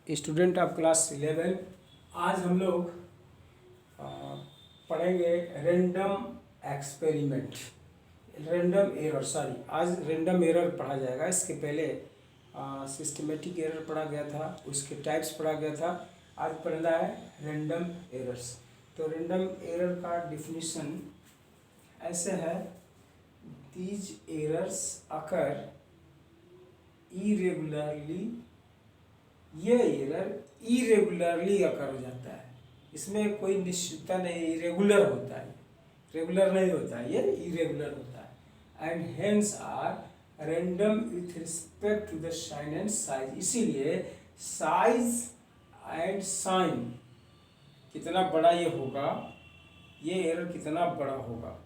Student of class 11। आज हम लोग पढ़ेंगे random experiment, random error. Sorry, आज रेंडम एरर पढ़ा जाएगा। इसके पहले सिस्टमेटिक एरर पढ़ा गया था, उसके टाइप्स पढ़ा गया था। आज पढ़ना है रेंडम एरर्स। तो रेंडम एरर का डिफिनीशन ऐसे है, दीज एरर्स अकर इरेगुलरली। ये एरर इरेगुलरली अकर हो जाता है, इसमें कोई निश्चितता नहीं, इरेगुलर होता है, रेगुलर नहीं होता है, ये इरेगुलर होता है। And hence are random with respect to the sign and size. इसीलिए साइज एंड साइन कितना बड़ा ये होगा, ये एरर कितना बड़ा होगा,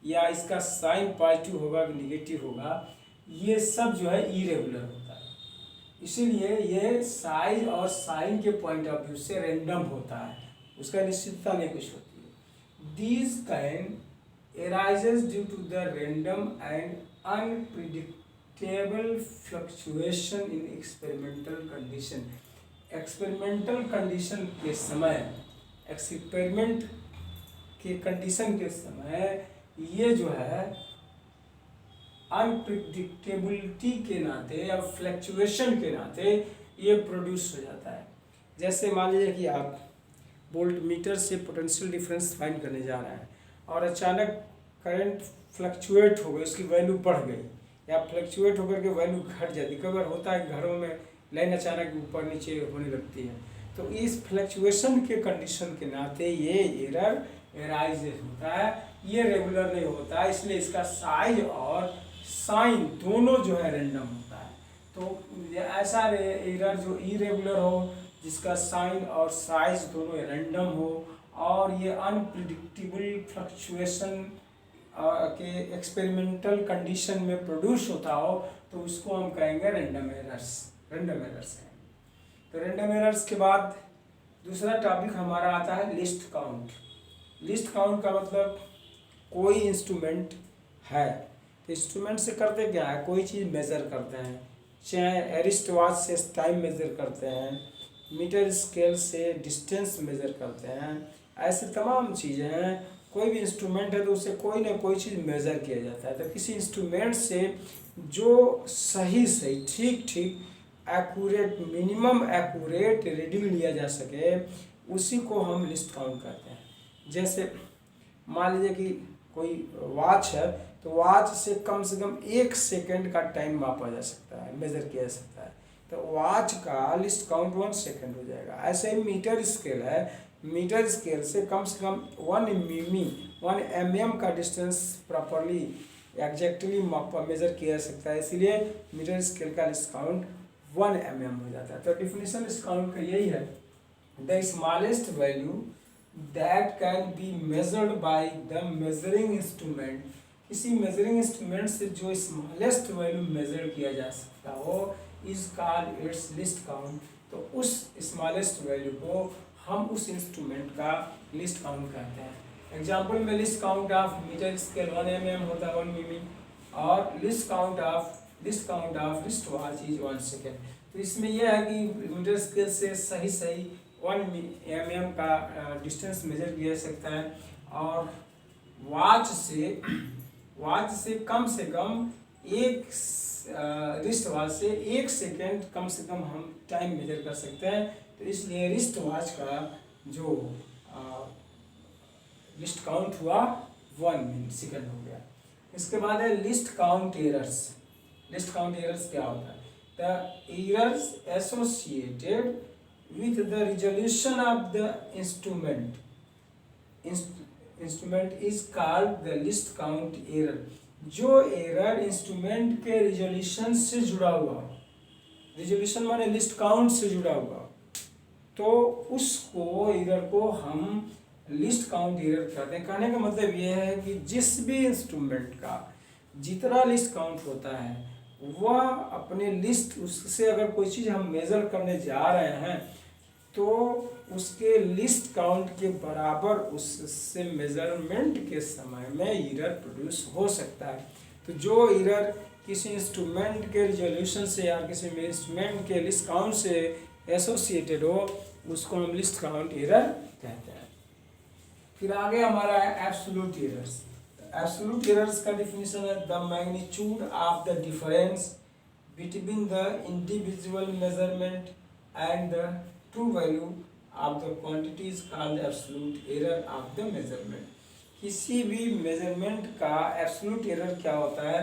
या इसका साइन पॉजिटिव होगा कि निगेटिव होगा, ये सब जो है इरेगुलर होता है। इसीलिए ये साइज और साइन के पॉइंट ऑफ व्यू से रैंडम होता है, उसका निश्चितता नहीं कुछ होती है। These can arises due to the random and unpredictable fluctuation in experimental condition. Experimental condition के समय, एक्सपेरिमेंट के कंडीशन के समय ये जो है अनप्रिडिक्टेबिलिटी के नाते या फ्लक्चुएशन के नाते ये प्रोड्यूस हो जाता है। जैसे मान लीजिए कि आप वोल्ट मीटर से पोटेंशियल डिफरेंस फाइंड करने जा रहे हैं और अचानक करंट फ्लक्चुएट हो गई, उसकी वैल्यू बढ़ गई, या फ्लक्चुएट होकर के वैल्यू घट जाती। कई बार होता है घरों में लाइन अचानक ऊपर नीचे होने लगती है, तो इस फ्लक्चुएशन के कंडीशन के नाते ये एरर एराइज होता है, ये रेगुलर नहीं होता है। इसलिए इसका साइज और साइन दोनों जो है रैंडम होता है। तो ऐसा एरर जो इरेगुलर हो, जिसका साइन और साइज दोनों रैंडम हो, और ये अनप्रिडिक्टेबल फ्लक्चुएशन के एक्सपेरिमेंटल कंडीशन में प्रोड्यूस होता हो, तो उसको हम कहेंगे रैंडम एरर्स। रैंडम एरर्स हैं। तो रैंडम एरर्स के बाद दूसरा टॉपिक हमारा आता है लिस्ट काउंट। लिस्ट काउंट का मतलब कोई इंस्ट्रूमेंट है, तो इंस्ट्रूमेंट से करते क्या है, कोई चीज़ मेज़र करते हैं, चाहे एरिस्ट वॉच से टाइम मेज़र करते हैं, मीटर स्केल से डिस्टेंस मेज़र करते हैं, ऐसे तमाम चीज़ें हैं। कोई भी इंस्ट्रूमेंट है तो उससे कोई ना कोई चीज़ मेज़र किया जाता है। तो किसी इंस्ट्रूमेंट से जो सही ठीक एक्यूरेट, मिनिमम एक्यूरेट रीडिंग लिया जा सके, उसी को हम लिस्ट काउंट करते हैं। जैसे मान लीजिए कि कोई वॉच है, तो वॉच से कम 1 सेकंड का टाइम मापा जा सकता है, मेज़र किया जा सकता है, तो वॉच का लिस्ट काउंट 1 सेकंड हो जाएगा। ऐसे ही मीटर स्केल है, मीटर स्केल से कम 1 mm का डिस्टेंस प्रॉपरली एग्जैक्टली मेज़र किया जा सकता है, इसलिए मीटर स्केल का लिस्ट काउंट 1 mm हो जाता है। तो डिफिनीशन लिस्ट काउंट का यही है, the smallest value that can be measured by the measuring instrument। किसी मेजरिंग इंस्ट्रूमेंट से जो स्मॉलेस्ट वैल्यू मेजर किया जा सकता हो is called its list count. तो उस स्मॉलेस्ट वैल्यू को हम उस इंस्ट्रूमेंट का लिस्ट काउंट कहते हैं। एग्जांपल में least count of metre scale 1 mm होता है, 1 mm, और least count of wrist watch is 1 second. तो इसमें यह है कि मीटर स्केल से सही 1 mm का डिस्टेंस मेजर किया जा सकता है, और वॉच से कम एक रिस्ट वॉच से 1 सेकेंड कम से कम हम टाइम मेजर कर सकते हैं। तो इसलिए रिस्ट वॉच का जो लिस्ट काउंट हुआ 1 सेकेंड हो गया। इसके बाद है list count errors. List count errors क्या होता है? The errors associated with the resolution of the instrument is called the list count error। जो एरर इंस्ट्रूमेंट के रिजोल्यूशन से जुड़ा हुआ, रिजोल्यूशन माने लिस्ट काउंट से जुड़ा हुआ, तो उसको एरर को हम लिस्ट काउंट एरर कहते हैं। कहने का मतलब यह है कि जिस भी इंस्ट्रूमेंट का जितना लिस्ट काउंट होता है, वह अपने लिस्ट, उससे अगर कोई चीज़ हम मेज़र करने जा रहे हैं तो उसके लिस्ट काउंट के बराबर उससे मेजरमेंट के समय में एरर प्रोड्यूस हो सकता है। तो जो एरर किसी इंस्ट्रूमेंट के रिजोल्यूशन से या किसी इंस्ट्रूमेंट के लिस्ट काउंट से एसोसिएटेड हो उसको हम लिस्ट काउंट एरर कहते हैं। फिर आगे हमारा है एब्सोल्यूट एरर्स। एब्सोल्यूट एरर्स का डिफिनीशन है the magnitude of the difference between the individual measurement and the true value of the quantity is called absolute error of the measurement. किसी भी मेजरमेंट का एब्सोल्यूट एरर क्या होता है,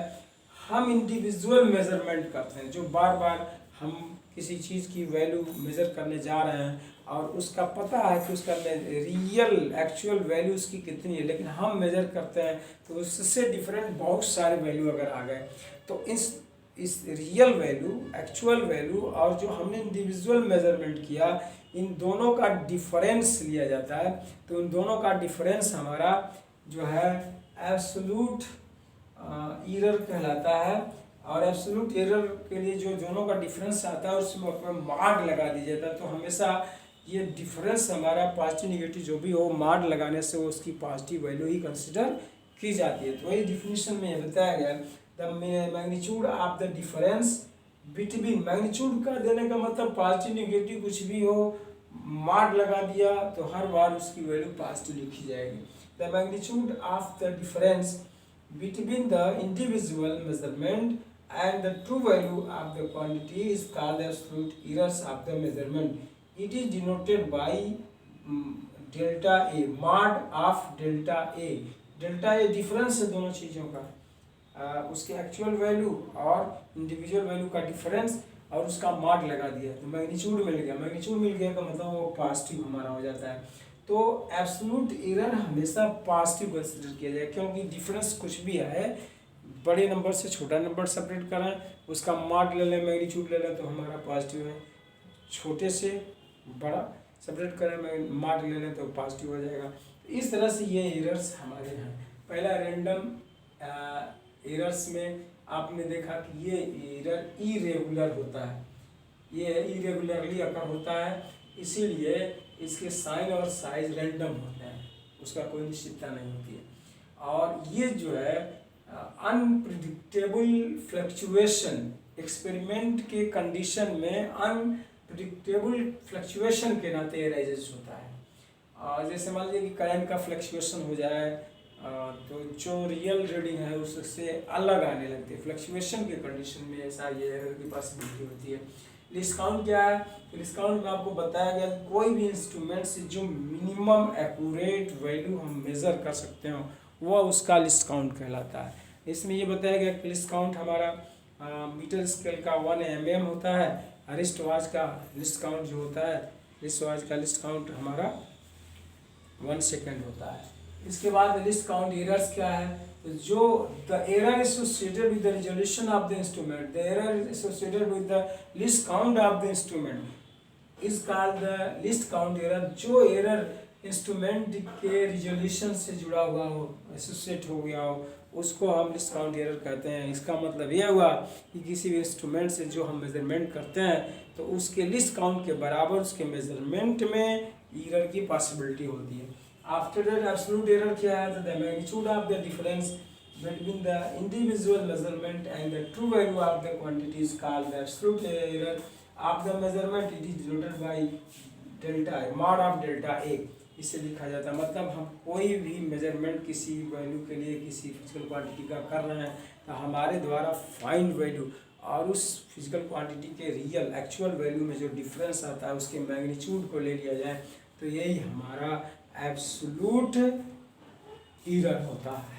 हम individual measurement करते हैं, जो बार बार हम किसी चीज़ की वैल्यू मेज़र करने जा रहे हैं और उसका पता है कि उसका रियल एक्चुअल वैल्यू उसकी कितनी है, लेकिन हम मेज़र करते हैं तो उससे डिफरेंट बहुत सारे वैल्यू अगर आ गए तो इस रियल वैल्यू, एक्चुअल वैल्यू और जो हमने इंडिविजुअल मेजरमेंट किया, इन दोनों का डिफरेंस लिया जाता है। तो इन दोनों का डिफरेंस हमारा जो है एब्सोल्यूट एरर कहलाता है। और एब्सोल्यूट एरर के लिए जो दोनों का डिफरेंस आता है उसमें मार्क लगा दिया जाता है। तो हमेशा ये डिफरेंस हमारा पॉजिटिव निगेटिव जो भी हो, मार्क लगाने से वो उसकी पॉजिटिव वैल्यू ही कंसिडर की जाती है। तो वही डिफिनीशन में ये बताया गया, the magnitude of the difference between, magnitude का देने का मतलब पॉजिटिव निगेटिव कुछ भी हो, मार्क लगा दिया तो हर बार उसकी वैल्यू पॉजिटिव लिखी जाएगी। The magnitude of the difference between the individual measurement and the true value of the quantity is called absolute errors of the measurement. It is denoted by delta A, mod of delta A. delta A difference है दोनों चीज़ों का, उसके actual value और individual value का difference और उसका mark लगा दिया तो मैग्नीट्यूड मिल गया। मैग्नीट्यूड मिल गया का मतलब वो पॉजिटिव हमारा हो जाता है। तो एब्सोल्यूट एरर हमेशा पॉजिटिव कंसिडर किया जाए, क्योंकि डिफरेंस कुछ भी है, बड़े नंबर से छोटा नंबर सेपरेट करें, उसका मार्क ले लें, मैग्नीट्यूड ले लें तो हमारा पॉजिटिव है। छोटे से बड़ा सेपरेट करें, मार्क ले लें तो पॉजिटिव हो जाएगा। इस तरह से ये एरर्स हमारे हैं। पहला रैंडम एरर्स में आपने देखा कि ये एरर इरेगुलर होता है, ये इरेगुलरली अकर होता है, इसीलिए इसके साइन और साइज रैंडम होते हैं, उसका कोई निश्चितता नहीं होती है। और ये जो है अनप्रिडिक्टेबल फ्लक्चुएशन, एक्सपेरिमेंट के कंडीशन में अनप्रिडिक्टेबल फ्लक्चुएशन के नाते एराइजेस होता है। जैसे मान लीजिए कि करंट का फ्लक्चुएशन हो जाए तो जो रियल रीडिंग है उससे अलग आने लगती है, फ्लक्चुएशन के कंडीशन में ऐसा ये एरर की पॉसिबिलिटी होती है। लिस्ट काउंट क्या है, तो लिस्ट काउंट में आपको बताया गया कोई भी इंस्ट्रूमेंट से जो मिनिमम एक्यूरेट वैल्यू हम मेज़र कर सकते हो वह उसका लिस्ट काउंट कहलाता है। इसमें ये बताया गया कि लिस्ट काउंट हमारा मीटर स्केल का 1 mm होता है, रिस्ट वॉच का लिस्ट काउंट जो होता है, रिस्ट वॉच का लिस्ट काउंट हमारा 1 सेकेंड होता है। इसके बाद लिस्ट काउंट एरर्स क्या है, तो जो the error associated with the resolution of the instrument, the error associated with the list count of the instrument is called the list count error. जो एरर इंस्ट्रूमेंट के रिजोल्यूशन से जुड़ा हुआ हो, एसोसिएट हो गया हो, उसको हम लिस्ट काउंट एरर कहते हैं। इसका मतलब यह हुआ कि किसी भी इंस्ट्रूमेंट से जो हम मेजरमेंट करते हैं तो उसके लिस्ट काउंट के बराबर उसके मेजरमेंट में एरर की पॉसिबिलिटी होती है। After that, absolute error क्या है, the magnitude of the difference between the individual measurement and the true value of the quantity is called the absolute error of the measurement. It is denoted by delta A, mod of delta A. इसे लिखा जाता है, मतलब हम कोई भी measurement किसी value के लिए किसी फिजिकल क्वांटिटी का कर रहे हैं तो हमारे द्वारा फाइंड वैल्यू और उस फिजिकल क्वांटिटी के रियल एक्चुअल वैल्यू में जो डिफरेंस आता है उसके मैग्नीट्यूड को ले लिया जाए तो यही हमारा एब्सोल्यूट एरर होता है।